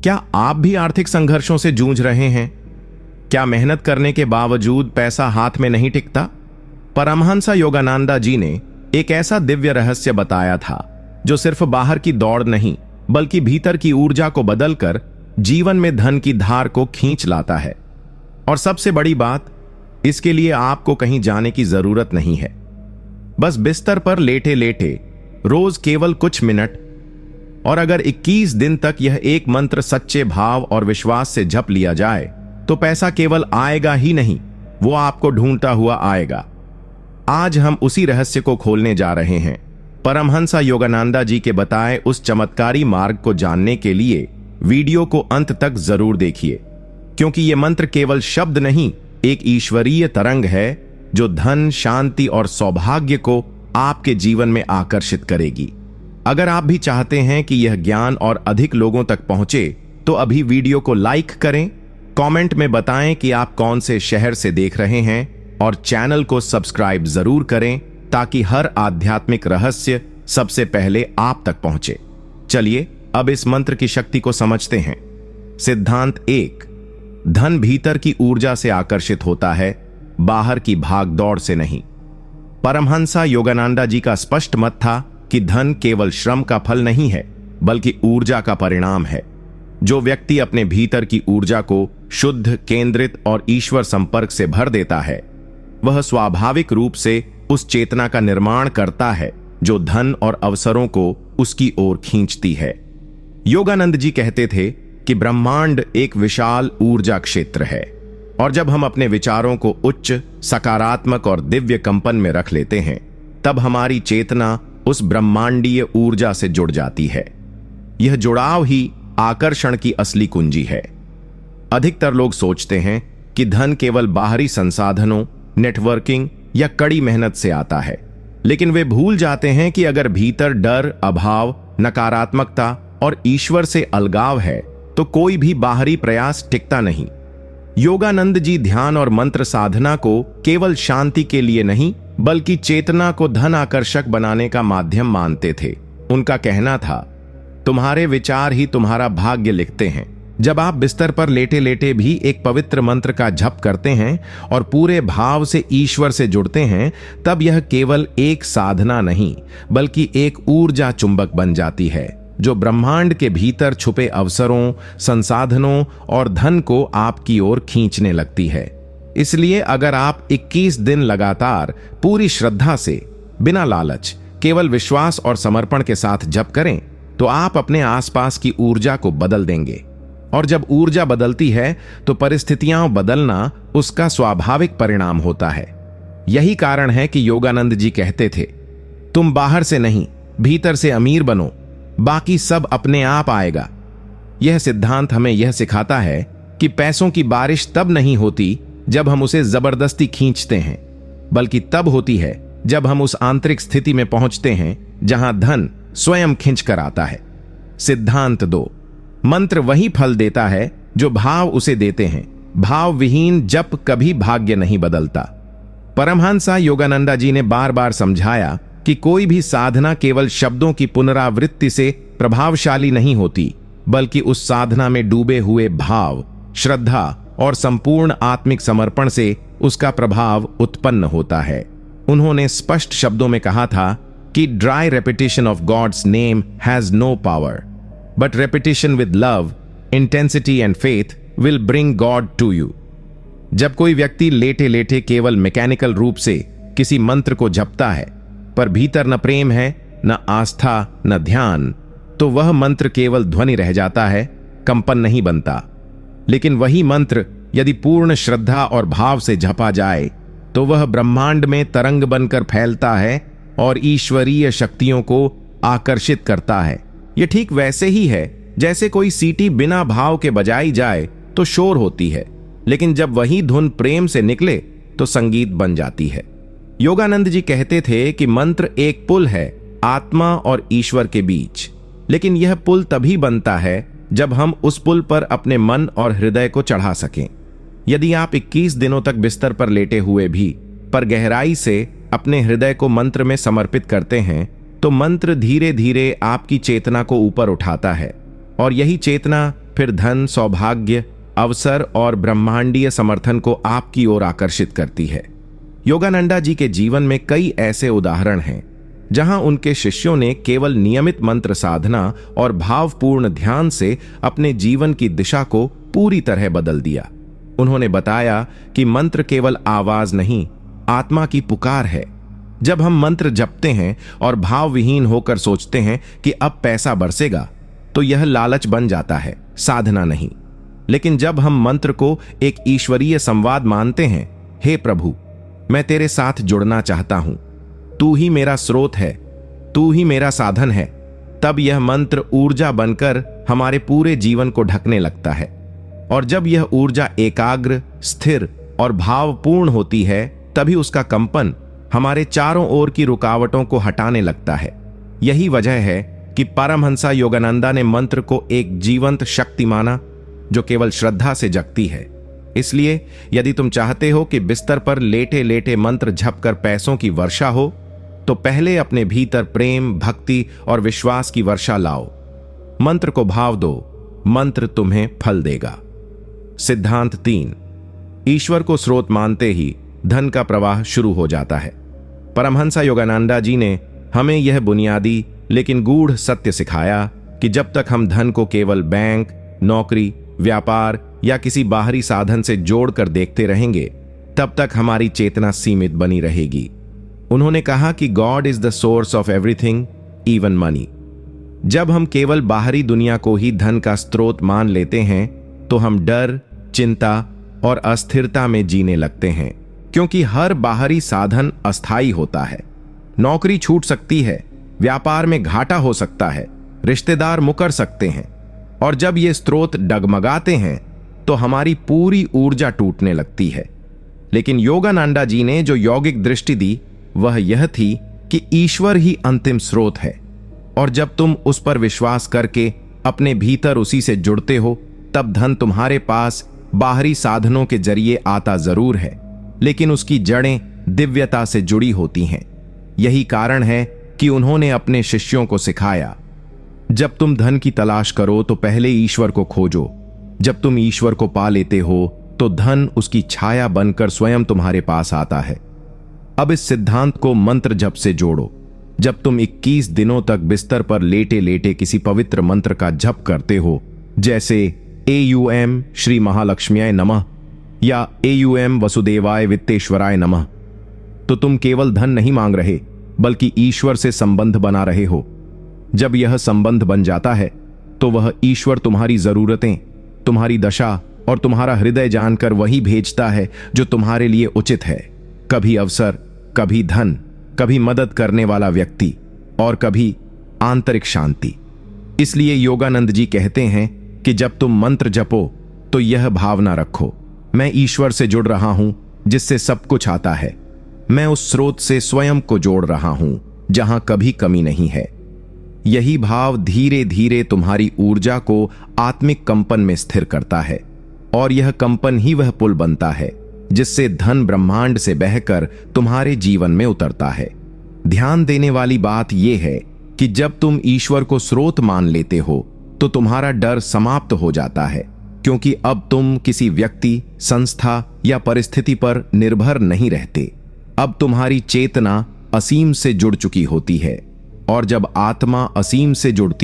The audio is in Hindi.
क्या आप भी आर्थिक संघर्षों से जूझ रहे हैं? क्या मेहनत करने के बावजूद पैसा हाथ में नहीं टिकता? परमहंस योगानंदा जी ने एक ऐसा दिव्य रहस्य बताया था जो सिर्फ बाहर की दौड़ नहीं बल्कि भीतर की ऊर्जा को बदलकर जीवन में धन की धार को खींच लाता है। और सबसे बड़ी बात, इसके लिए आपको कहीं जाने की जरूरत नहीं है। बस बिस्तर पर लेटे लेटे रोज केवल कुछ मिनट, और अगर 21 दिन तक यह एक मंत्र सच्चे भाव और विश्वास से जप लिया जाए तो पैसा केवल आएगा ही नहीं, वो आपको ढूंढता हुआ आएगा। आज हम उसी रहस्य को खोलने जा रहे हैं। परमहंस योगानंदा जी के बताए उस चमत्कारी मार्ग को जानने के लिए वीडियो को अंत तक जरूर देखिए, क्योंकि यह मंत्र केवल शब्द नहीं, एक ईश्वरीय तरंग है जो धन, शांति और सौभाग्य को आपके जीवन में आकर्षित करेगी। अगर आप भी चाहते हैं कि यह ज्ञान और अधिक लोगों तक पहुंचे तो अभी वीडियो को लाइक करें, कमेंट में बताएं कि आप कौन से शहर से देख रहे हैं और चैनल को सब्सक्राइब जरूर करें ताकि हर आध्यात्मिक रहस्य सबसे पहले आप तक पहुंचे। चलिए अब इस मंत्र की शक्ति को समझते हैं। सिद्धांत 1, धन भीतर की ऊर्जा से आकर्षित होता है, बाहर की भागदौड़ से नहीं। परमहंस योगानंदा जी का स्पष्ट मत था कि धन केवल श्रम का फल नहीं है बल्कि ऊर्जा का परिणाम है। जो व्यक्ति अपने भीतर की ऊर्जा को शुद्ध, केंद्रित और ईश्वर संपर्क से भर देता है, वह स्वाभाविक रूप से उस चेतना का निर्माण करता है जो धन और अवसरों को उसकी ओर खींचती है। योगानंद जी कहते थे कि ब्रह्मांड एक विशाल ऊर्जा क्षेत्र है, और जब हम अपने विचारों को उच्च, सकारात्मक और दिव्य कंपन में रख लेते हैं, तब हमारी चेतना उस ब्रह्मांडीय ऊर्जा से जुड़ जाती है। यह जुड़ाव ही आकर्षण की असली कुंजी है। अधिकतर लोग सोचते हैं कि धन केवल बाहरी संसाधनों, नेटवर्किंग या कड़ी मेहनत से आता है, लेकिन वे भूल जाते हैं कि अगर भीतर डर, अभाव, नकारात्मकता और ईश्वर से अलगाव है तो कोई भी बाहरी प्रयास टिकता नहीं। योगानंद जी ध्यान और मंत्र साधना को केवल शांति के लिए नहीं बल्कि चेतना को धन आकर्षक बनाने का माध्यम मानते थे। उनका कहना था, तुम्हारे विचार ही तुम्हारा भाग्य लिखते हैं। जब आप बिस्तर पर लेटे लेटे भी एक पवित्र मंत्र का जप करते हैं और पूरे भाव से ईश्वर से जुड़ते हैं, तब यह केवल एक साधना नहीं बल्कि एक ऊर्जा चुंबक बन जाती है जो ब्रह्मांड के भीतर छुपे अवसरों, संसाधनों और धन को आपकी ओर खींचने लगती है। इसलिए अगर आप 21 दिन लगातार पूरी श्रद्धा से, बिना लालच, केवल विश्वास और समर्पण के साथ जप करें तो आप अपने आसपास की ऊर्जा को बदल देंगे। और जब ऊर्जा बदलती है तो परिस्थितियां बदलना उसका स्वाभाविक परिणाम होता है। यही कारण है कि योगानंद जी कहते थे, तुम बाहर से नहीं, भीतर से अमीर बनो, बाकी सब अपने आप आएगा। यह सिद्धांत हमें यह सिखाता है कि पैसों की बारिश तब नहीं होती जब हम उसे जबरदस्ती खींचते हैं, बल्कि तब होती है जब हम उस आंतरिक स्थिति में पहुंचते हैं जहां धन स्वयं खींच कर आता है। सिद्धांत 2, मंत्र वही फल देता है जो भाव उसे देते हैं। भाव विहीन जप कभी भाग्य नहीं बदलता। परमहंस योगानंदा जी ने बार बार समझाया कि कोई भी साधना केवल शब्दों की पुनरावृत्ति से प्रभावशाली नहीं होती, बल्कि उस साधना में डूबे हुए भाव, श्रद्धा और संपूर्ण आत्मिक समर्पण से उसका प्रभाव उत्पन्न होता है। उन्होंने स्पष्ट शब्दों में कहा था कि dry repetition of God's name has no power, but repetition with love, intensity and faith will bring God to you. जब कोई व्यक्ति लेटे लेटे केवल मैकेनिकल रूप से किसी मंत्र को जपता है पर भीतर न प्रेम है, न आस्था, न ध्यान, तो वह मंत्र केवल ध्वनि रह जाता है, कंपन नहीं बनता। लेकिन वही मंत्र यदि पूर्ण श्रद्धा और भाव से जपा जाए तो वह ब्रह्मांड में तरंग बनकर फैलता है और ईश्वरीय शक्तियों को आकर्षित करता है। यह ठीक वैसे ही है जैसे कोई सीटी बिना भाव के बजाई जाए तो शोर होती है, लेकिन जब वही धुन प्रेम से निकले तो संगीत बन जाती है। योगानंद जी कहते थे कि मंत्र एक पुल है आत्मा और ईश्वर के बीच, लेकिन यह पुल तभी बनता है जब हम उस पुल पर अपने मन और हृदय को चढ़ा सकें। यदि आप 21 दिनों तक बिस्तर पर लेटे हुए भी पर गहराई से अपने हृदय को मंत्र में समर्पित करते हैं, तो मंत्र धीरे धीरे आपकी चेतना को ऊपर उठाता है, और यही चेतना फिर धन, सौभाग्य, अवसर और ब्रह्मांडीय समर्थन को आपकी ओर आकर्षित करती है। योगानंदा जी के जीवन में कई ऐसे उदाहरण हैं जहां उनके शिष्यों ने केवल नियमित मंत्र साधना और भावपूर्ण ध्यान से अपने जीवन की दिशा को पूरी तरह बदल दिया। उन्होंने बताया कि मंत्र केवल आवाज नहीं, आत्मा की पुकार है। जब हम मंत्र जपते हैं और भाव विहीन होकर सोचते हैं कि अब पैसा बरसेगा, तो यह लालच बन जाता है, साधना नहीं। लेकिन जब हम मंत्र को एक ईश्वरीय संवाद मानते हैं, हे प्रभु, मैं तेरे साथ जुड़ना चाहता हूं, तू ही मेरा स्रोत है, तू ही मेरा साधन है, तब यह मंत्र ऊर्जा बनकर हमारे पूरे जीवन को ढकने लगता है। और जब यह ऊर्जा एकाग्र, स्थिर और भावपूर्ण होती है, तभी उसका कंपन हमारे चारों ओर की रुकावटों को हटाने लगता है। यही वजह है कि परमहंसा योगानंदा ने मंत्र को एक जीवंत शक्ति माना जो केवल श्रद्धा से जगती है। इसलिए यदि तुम चाहते हो कि बिस्तर पर लेटे लेटे मंत्र झप कर पैसों की वर्षा हो, तो पहले अपने भीतर प्रेम, भक्ति और विश्वास की वर्षा लाओ। मंत्र को भाव दो, मंत्र तुम्हें फल देगा। सिद्धांत 3। ईश्वर को स्रोत मानते ही धन का प्रवाह शुरू हो जाता है। परमहंसा योगानंदा जी ने हमें यह बुनियादी लेकिन गूढ़ सत्य सिखाया कि जब तक हम धन को केवल बैंक, नौकरी, व्यापार या किसी बाहरी साधन से जोड़कर देखते रहेंगे, तब तक हमारी चेतना सीमित बनी रहेगी। उन्होंने कहा कि God is the source of everything, even money. जब हम केवल बाहरी दुनिया को ही धन का स्रोत मान लेते हैं, तो हम डर, चिंता और अस्थिरता में जीने लगते हैं, क्योंकि हर बाहरी साधन अस्थायी होता है। नौकरी छूट सकती है, व्यापार में घाटा हो सकता है, रिश्तेदार मुकर सकते हैं, और जब ये स्रोत डगमगाते हैं तो हमारी पूरी ऊर्जा टूटने लगती है। लेकिन योगानंदा जी ने जो यौगिक दृष्टि दी वह यह थी कि ईश्वर ही अंतिम स्रोत है, और जब तुम उस पर विश्वास करके अपने भीतर उसी से जुड़ते हो, तब धन तुम्हारे पास बाहरी साधनों के जरिए आता जरूर है, लेकिन उसकी जड़ें दिव्यता से जुड़ी होती हैं। यही कारण है कि उन्होंने अपने शिष्यों को सिखाया, जब तुम धन की तलाश करो तो पहले ईश्वर को खोजो। जब तुम ईश्वर को पा लेते हो तो धन उसकी छाया बनकर स्वयं तुम्हारे पास आता है। अब इस सिद्धांत को मंत्र जप से जोड़ो। जब तुम 21 दिनों तक बिस्तर पर लेटे लेटे किसी पवित्र मंत्र का जप करते हो, जैसे AUM श्री महालक्ष्म्याय नमः या AUM वसुदेवाय वित्तेश्वराय नमः, तो तुम केवल धन नहीं मांग रहे, बल्कि ईश्वर से संबंध बना रहे हो। जब यह संबंध बन जाता है तो वह ईश्वर तुम्हारी जरूरतें, तुम्हारी दशा और तुम्हारा हृदय जानकर वही भेजता है जो तुम्हारे लिए उचित है। कभी अवसर, कभी धन, कभी मदद करने वाला व्यक्ति और कभी आंतरिक शांति। इसलिए योगानंद जी कहते हैं कि जब तुम मंत्र जपो तो यह भावना रखो, मैं ईश्वर से जुड़ रहा हूं जिससे सब कुछ आता है। मैं उस स्रोत से स्वयं को जोड़ रहा हूं जहां कभी कमी नहीं है। यही भाव धीरे धीरे तुम्हारी ऊर्जा को आत्मिक कंपन में स्थिर करता है, और यह कंपन ही वह पुल बनता है जिससे धन ब्रह्मांड से बहकर तुम्हारे जीवन में उतरता है। ध्यान देने वाली बात यह है कि जब तुम ईश्वर को स्रोत मान लेते हो तो तुम्हारा डर समाप्त हो जाता है, क्योंकि अब तुम किसी व्यक्ति, संस्था या परिस्थिति पर निर्भर नहीं रहते। अब तुम्हारी चेतना असीम से जुड़ चुकी होती है, और जब आत्मा असीम से जुड़ती